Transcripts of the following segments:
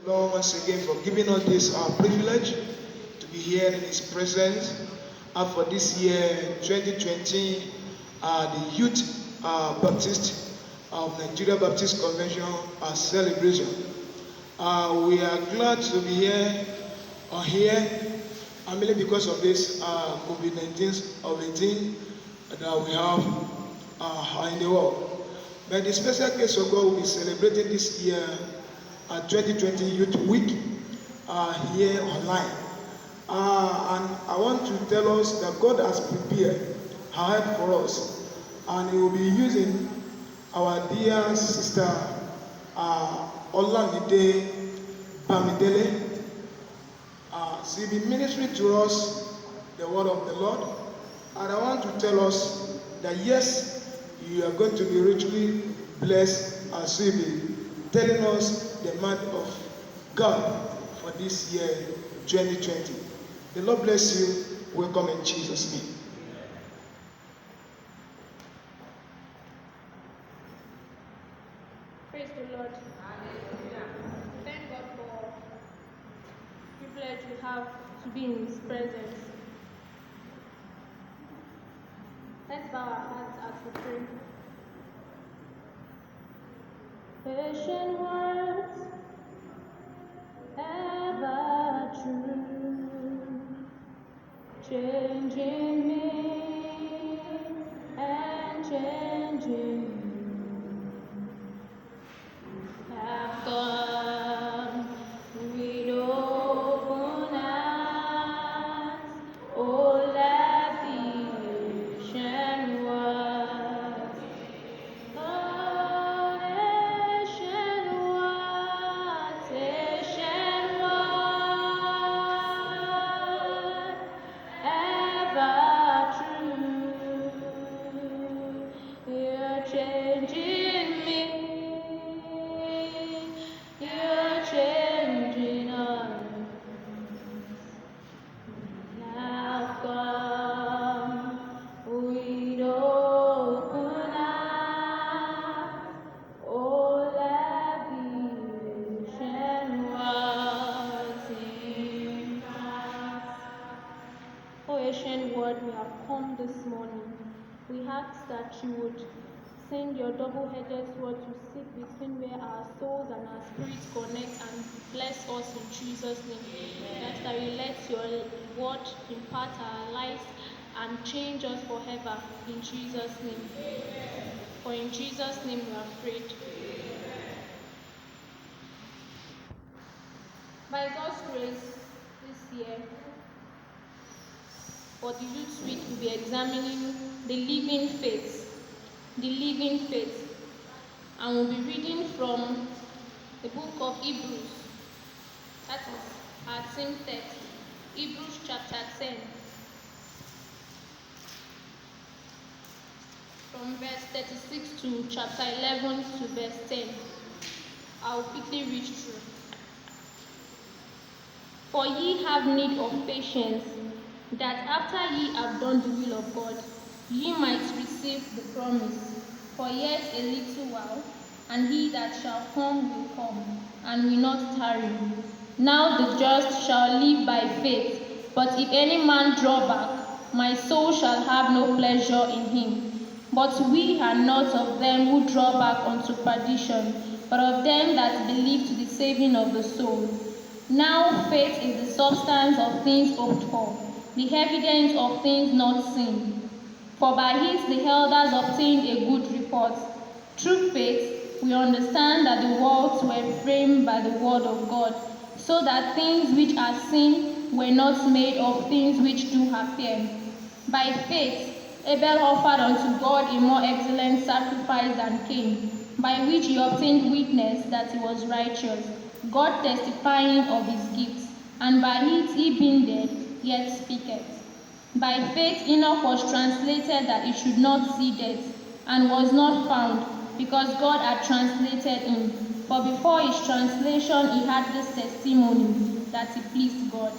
Lord, once again for giving us this privilege to be here in His presence. For this year 2020, the Youth Baptist of Nigeria Baptist Convention celebration. We are glad to be here, mainly because of this COVID-19 that we have in the world. But the special case of God will be celebrating this year 2020 Youth Week here online. And I want to tell us that God has prepared her help for us, and He will be using our dear sister Olamide Bamidele. She will be ministering to us the word of the Lord, and I want to tell us that yes, you are going to be richly blessed as she will be telling us the mind of God for this year 2020. The Lord bless you. Welcome in Jesus' name. Praise the Lord. Thank God for the privilege we have to be in His presence. Let's bow our hearts as we pray. Patient words, ever true, changing me and changing you. Have come with open eyes, oh, let the ocean wide. We have come this morning. We ask that you would send your double-headed sword to sit between where our souls and our spirits connect and bless us in Jesus' name. That you let your word impart our lives and change us forever in Jesus' name. For in Jesus' name we have prayed. By God's grace, this year, for the Youth Week, we'll be examining the living faith. The living faith. And we'll be reading from the book of Hebrews. That is our theme text. Hebrews chapter 10. From verse 36 to chapter 11 to verse 10. I'll quickly read through. For ye have need of patience, that after ye have done the will of God, ye might receive the promise. For yet a little while, and he that shall come will come, and will not tarry. Now the just shall live by faith. But if any man draw back, my soul shall have no pleasure in him. But we are not of them who draw back unto perdition, but of them that believe to the saving of the soul. Now faith is the substance of things hoped for, the evidence of things not seen. For by it the elders obtained a good report. Through faith we understand that the worlds were framed by the word of God, so that things which are seen were not made of things which do appear. By faith Abel offered unto God a more excellent sacrifice than Cain, by which he obtained witness that he was righteous, God testifying of his gifts, and by it he being dead yet speaketh. By faith Enoch was translated that he should not see death, and was not found, because God had translated him. For before his translation he had this testimony, that he pleased God.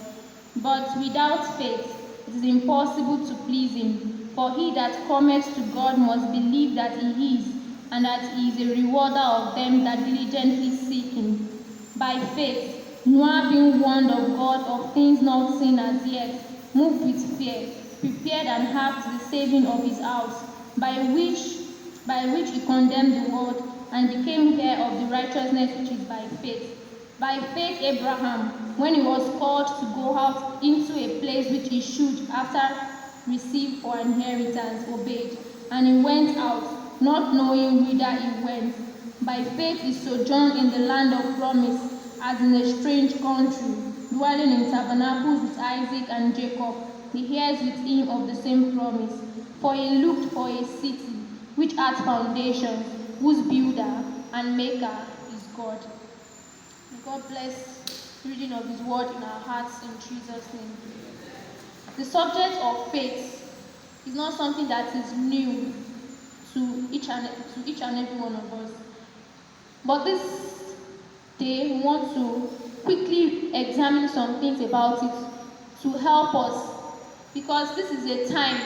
But without faith it is impossible to please him. For he that cometh to God must believe that he is, and that he is a rewarder of them that diligently seek him. By faith, Noah, being warned of God of things not seen as yet, moved with fear, prepared an ark to the saving of his house, by which he condemned the world and became heir of the righteousness which is by faith. By faith, Abraham, when he was called to go out into a place which he should after receive for inheritance, obeyed, and he went out, not knowing whither he went. By faith, he sojourned in the land of promise, as in a strange country, dwelling in tabernacles with Isaac and Jacob, the heirs with him of the same promise. For he looked for a city which hath foundations, whose builder and maker is God. May God bless the reading of his word in our hearts in Jesus' name. The subject of faith is not something that is new to each and every one of us. But this day, we want to quickly examine some things about it to help us, because this is a time,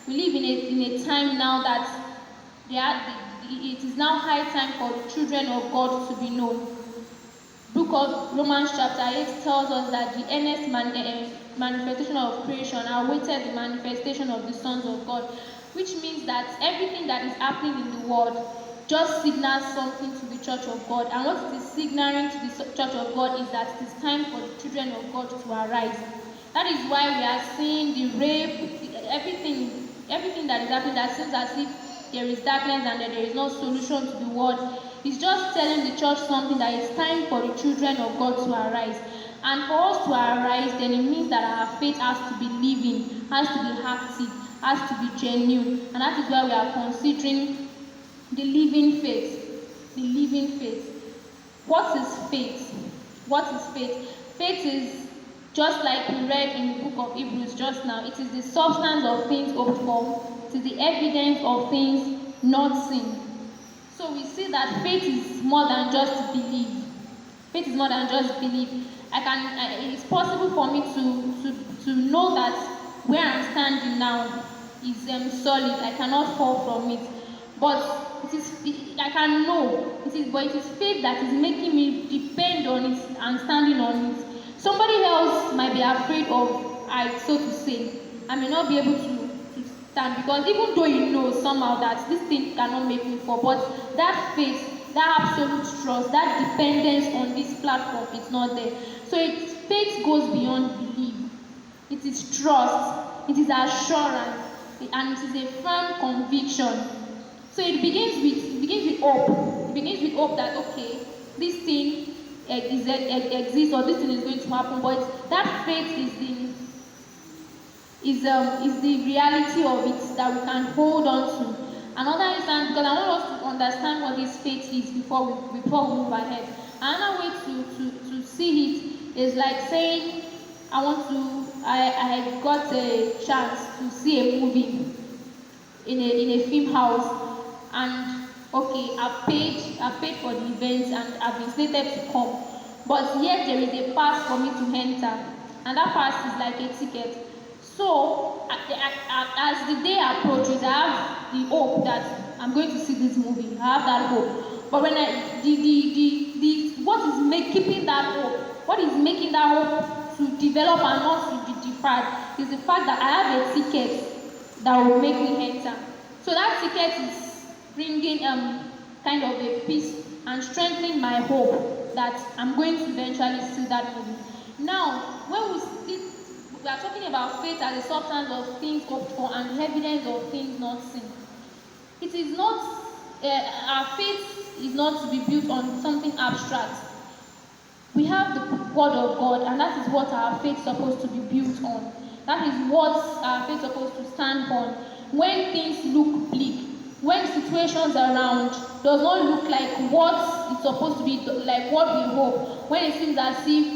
we live in a time now that it is now high time for the children of God to be known. Book of Romans chapter 8 tells us that the earnest manifestation of creation awaited the manifestation of the sons of God, which means that everything that is happening in the world just signals something to the church of God. And what it is signaling to the church of God is that it is time for the children of God to arise. That is why we are seeing the rape, everything that is happening that seems as if there is darkness and that there is no solution to the world. It's just telling the church something that it's time for the children of God to arise. And for us to arise, then it means that our faith has to be living, has to be active, has to be genuine. And that is why we are considering the living faith. The living faith. What is faith? What is faith? Faith is, just like we read in the book of Hebrews just now, it is the substance of things hoped for. It is the evidence of things not seen. So we see that faith is more than just belief. Faith is more than just belief. It's possible for me to know that where I'm standing now is solid. I cannot fall from it. But I can know. But it is faith that is making me depend on it and standing on it. Somebody else might be afraid of height, so to say. I may not be able to stand, because even though you know somehow that this thing cannot make me fall, but that faith, that absolute trust, that dependence on this platform is not there. So faith goes beyond belief. It is trust, it is assurance, and it is a firm conviction. So it begins with hope. It begins with hope that okay, this thing exists, or this thing is going to happen. But that faith is the reality of it that we can hold on to. Another instance, because I want us to understand what this faith is before we move ahead. Another way to see it is like saying, I got a chance to see a movie in a film house, and okay, I paid for the events and I've been slated to come, but yet there is a pass for me to enter, and that pass is like a ticket. So as the day approaches, I have the hope that I'm going to see this movie. I have that hope. But when what is keeping that hope, what is making that hope to develop and not to be deferred, is the fact that I have a ticket that will make me enter. So that ticket is bringing kind of a peace and strengthening my hope that I'm going to eventually see that movie. Now, when we are talking about faith as a substance of things hoped for and evidence of things not seen. It is not, our faith is not to be built on something abstract. We have the word of God, and that is what our faith is supposed to be built on. That is what our faith is supposed to stand on. When things look bleak, when situations around does not look like what it's supposed to be, like what we hope, when it seems as if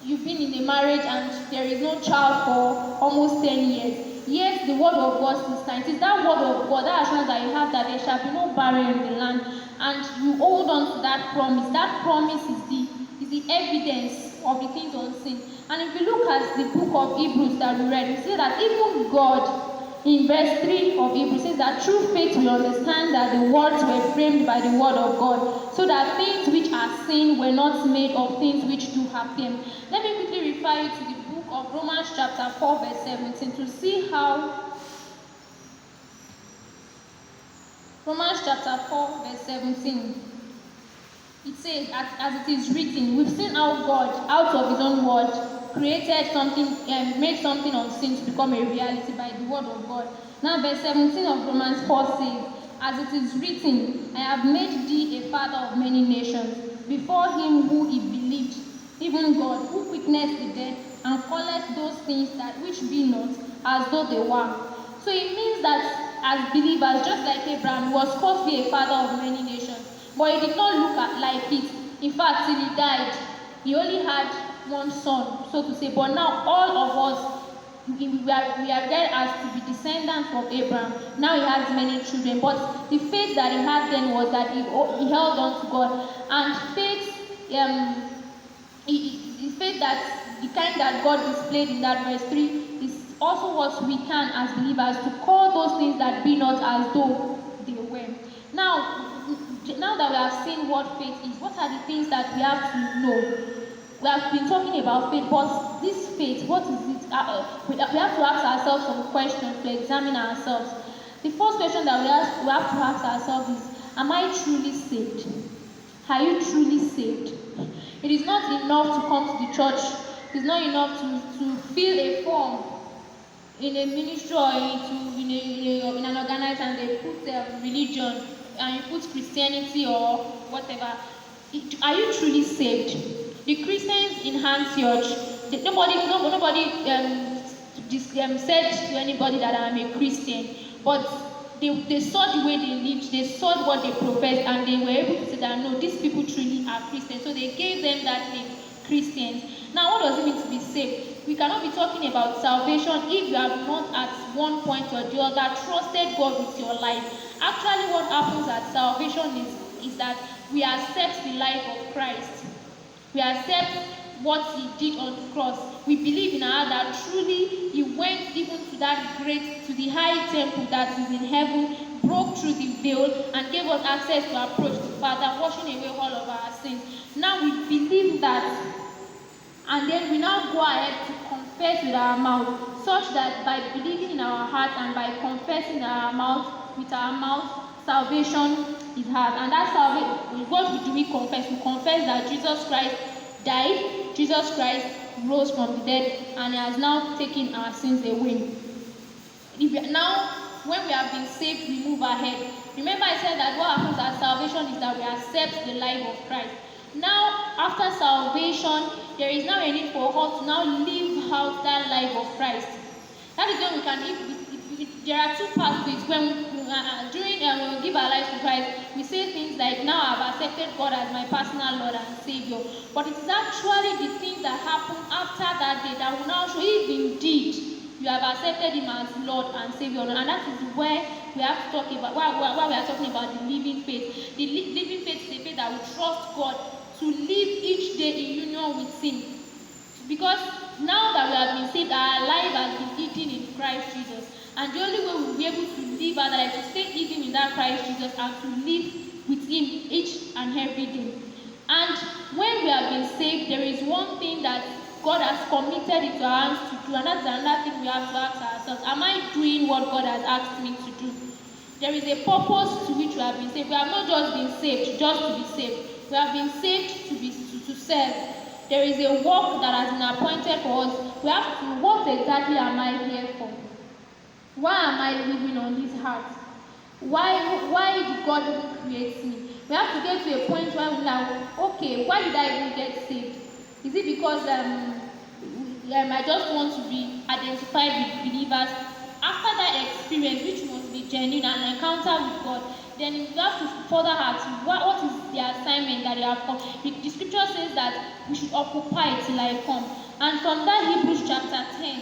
you've been in a marriage and there is no child for almost 10 years, yet the word of God still stands. It is that word of God, that assurance that you have, that there shall be no barren in the land, and you hold on to that promise. That promise is the evidence of the things unseen. And if you look at the book of Hebrews that we read, we see that even God In verse 3 of Hebrews, says that through faith we understand that the worlds were framed by the word of God, so that things which are seen were not made of things which do appear. Let me quickly refer you to the book of Romans chapter 4 verse 17 to see how Romans chapter 4 verse 17. It says, as it is written, we've seen how God, out of his own word, created something and made something unseen to become a reality by the word of God. Now verse 17 of Romans 4 says, as it is written, I have made thee a father of many nations, before him who he believed, even God, who quickeneth the dead, and calleth those things that which be not, as though they were. So it means that as believers, just like Abraham, he was called to be a father of many nations. But he did not look like it. In fact, till he died, he only had one son, so to say. But now all of us, we are there as to be descendants of Abraham. Now he has many children. But the faith that he had then was that he held on to God. And faith, the faith that the kind that God displayed in that verse 3 is also what we can as believers to call those things that be not as though they were. Now that we have seen what faith is, what are the things that we have to know? We have been talking about faith, but this faith, what is it? We have to ask ourselves some questions to examine ourselves. The first question that we have to ask ourselves is, am I truly saved? Are you truly saved? It is not enough to come to the church. It is not enough to fill a form in a ministry or in an organization and they put religion and you put Christianity or whatever. Are you truly saved? The Christians in Antioch, nobody said to anybody that I am a Christian, but they saw the way they lived, they saw what they professed, and they were able to say that no, these people truly are Christians. So they gave them that name, Christians. Now, what does it mean to be saved? We cannot be talking about salvation if you have not at one point or the other trusted God with your life. Actually, what happens at salvation is that we accept the life of Christ. We accept what he did on the cross. We believe in our that truly he went even to the high temple that is in heaven, broke through the veil, and gave us access to approach the Father, washing away all of our sins. Now we believe that, and then we now go ahead to confess with our mouth, such that by believing in our heart and by confessing with our mouth, salvation is ours. And that salvation, what do we confess? We confess that Jesus Christ died, Jesus Christ rose from the dead, and he has now taken our sins away. Now, when we have been saved, we move ahead. Remember, I said that what happens at salvation is that we accept the life of Christ. Now, after salvation, there is now a need for us to now live out that life of Christ. That is when we can live. There are two pathways. When we give our lives to Christ, we say things like, now I've accepted God as my personal Lord and Savior. But it is actually the things that happen after that day that will now show if indeed you have accepted him as Lord and Savior. And that is where we have to talk about, why we are talking about the living faith. The living faith is a faith that will trust God to live each day in union with him. Because now that we have been saved, our life has been hidden in Christ Jesus. And the only way we will be able to live our life is to stay hidden in that Christ Jesus and to live with him each and every day. And when we have been saved, there is one thing that God has committed into our hands to do, and that's another thing we have to ask ourselves. Am I doing what God has asked me to do? There is a purpose to which we have been saved. We have not just been saved just to be saved. We have been saved to serve. There is a work that has been appointed for us. We have to, what exactly am I here for? Why am I living on this earth? Why did God even create me? We have to get to a point where we are, okay, why did I even get saved? Is it because I just want to be identified with believers? After that experience, which must be genuine, and encounter with God, then we have to further ask, what is the assignment that they have come? The scripture says that we should occupy till I come. And from that, Hebrews chapter 10,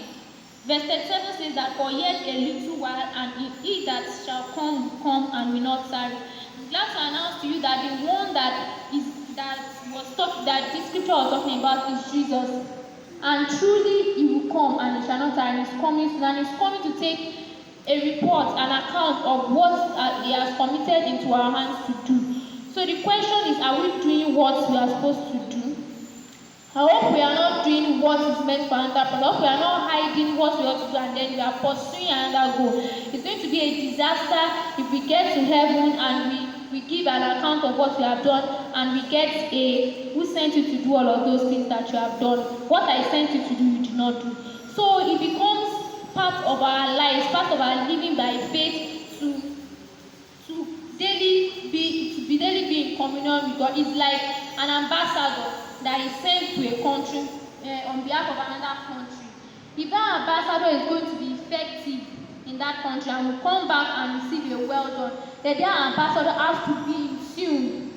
verse 37 says that for yet a little while, and he that shall come will come and will not tarry. I'm glad to announce to you that the one that this scripture was talking about is Jesus. And truly he will come and he shall not tarry. He's coming soon, and he's coming to take a report, an account of what He has committed into our hands to do. So the question is, are we doing what we are supposed to do? I hope we are not doing what is meant for another person. I hope we are not hiding what we ought to do and then we are pursuing another goal. It's going to be a disaster if we get to heaven and we give an account of what we have done and we get a who sent you to do all of those things that you have done. What I sent you to do, you did not do. So it becomes part of our lives, part of our living by faith to daily be in communion with God. It's like an ambassador that is sent to a country on behalf of another country. If that ambassador is going to be effective in that country and will come back and receive a well done, then that ambassador has to be in tune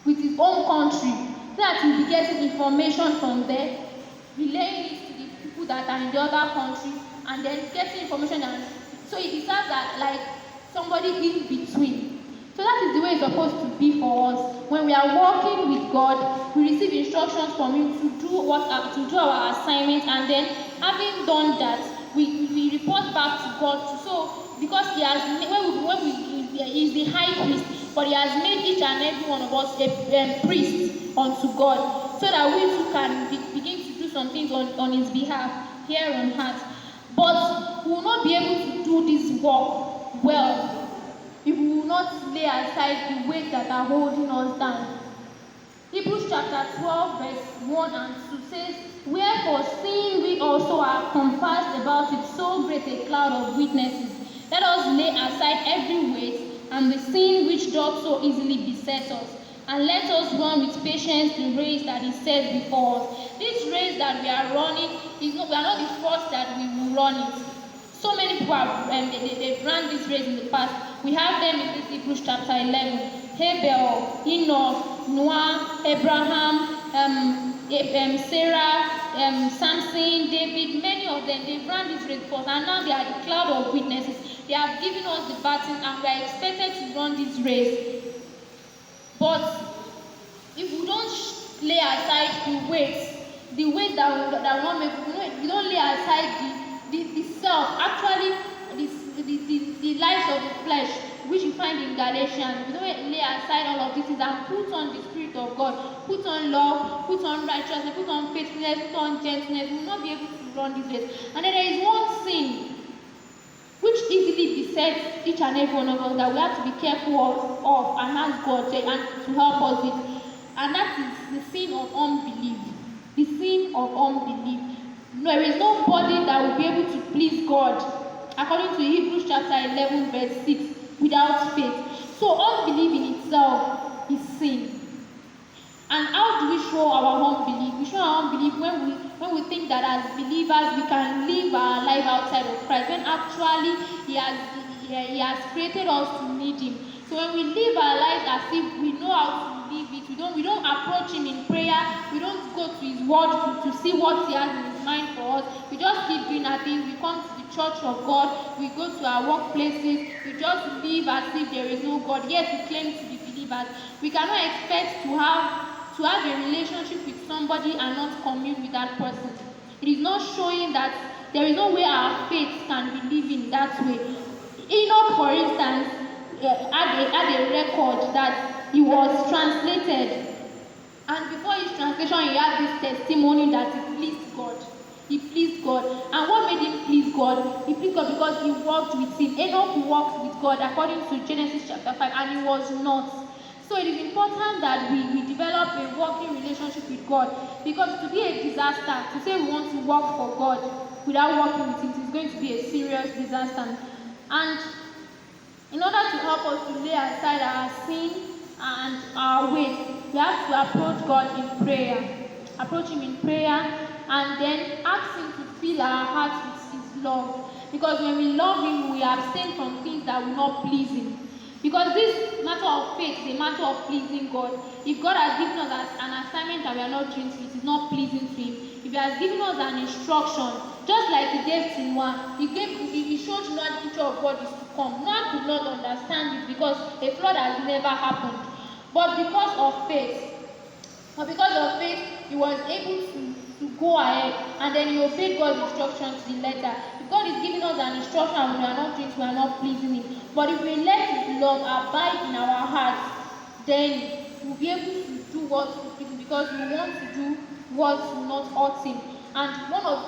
with his own country so that he will be getting information from there, relaying it to the people that are in the other country, and then getting information. So it serves as like somebody in between. So that is the way it's supposed to be for us. When we are working with God, we receive instructions from Him to do our assignment, and then having done that, we report back to God. So because He has He is the high priest, but He has made each and every one of us a priest unto God, so that we too can begin to do some things on His behalf here on earth. But we will not be able to do this work well if we will not lay aside the weights that are holding us down. Hebrews chapter 12 verse 1 and 2 says, "Wherefore, seeing we also are compassed about with so great a cloud of witnesses, let us lay aside every weight and the sin which doth so easily beset us, and let us run with patience the race that is set before us." This race that we are running, we are not the first that we will run it. So many people have they've run this race in the past. We have them in this Hebrews chapter 11. Abel, Enoch, Noah, Abraham, Sarah, Samson, David, many of them, they've run this race before, and now they are the cloud of witnesses. They have given us the baton, and we are expected to run this race. But if we don't lay aside the weight that will not make, we don't lay aside the self, actually the lives of the flesh, which you find in Galatians. We don't lay aside all of these things and put on the Spirit of God, put on love, put on righteousness, put on faithfulness, put on gentleness. We will not be able to run this race. And then there is one sin which easily besets each and every one of us that we have to be careful of and ask God to help us with, and that is the sin of unbelief. The sin of unbelief. There is nobody that will be able to please God, according to Hebrews chapter 11 verse 6, without faith. So unbelief in itself is sin. And how do we show our unbelief? We show our unbelief when we think that as believers we can live our life outside of Christ, when actually He has created us to need Him. So when we live our lives as if we know how to live it, we don't approach Him in prayer, we don't go to His word to see what He has in His mind for us. We just keep doing our things. We come to the church of God, we go to our workplaces, we just live as if there is no God, yet we claim to be believers. We cannot expect to have a relationship with somebody and not commune with that person. It is not showing that there is no way our faith can be living that way. Enoch, for instance, had a record that he was translated, and before his translation he had this testimony that he pleased God. He pleased God. And what made him please God? He pleased God because he walked with Him. Enoch walked with God according to Genesis chapter 5, and he was not. So it is important that we develop a working relationship with God, because to be a disaster, to say we want to work for God without working with Him, is going to be a serious disaster. And in order to help us to lay aside our sin and our weight, we have to approach God in prayer. Approach Him in prayer and then ask Him to fill our hearts with His love. Because when we love Him, we abstain from things that will not please Him. Because this matter of faith is a matter of pleasing God. If God has given us an assignment and we are not doing it is not pleasing to Him. If He has given us an instruction, just like He gave to Noah, He showed Noah the future of what is to come. Noah could not understand it because a flood has never happened. But because of faith, he was able to go ahead and then you obey God's instruction to the letter. If God is giving us an instruction and we are not doing it, we are not pleasing Him. But if we let His love abide in our hearts, then we'll be able to do what we please Him, because we want to do what will not hurt Him. And one of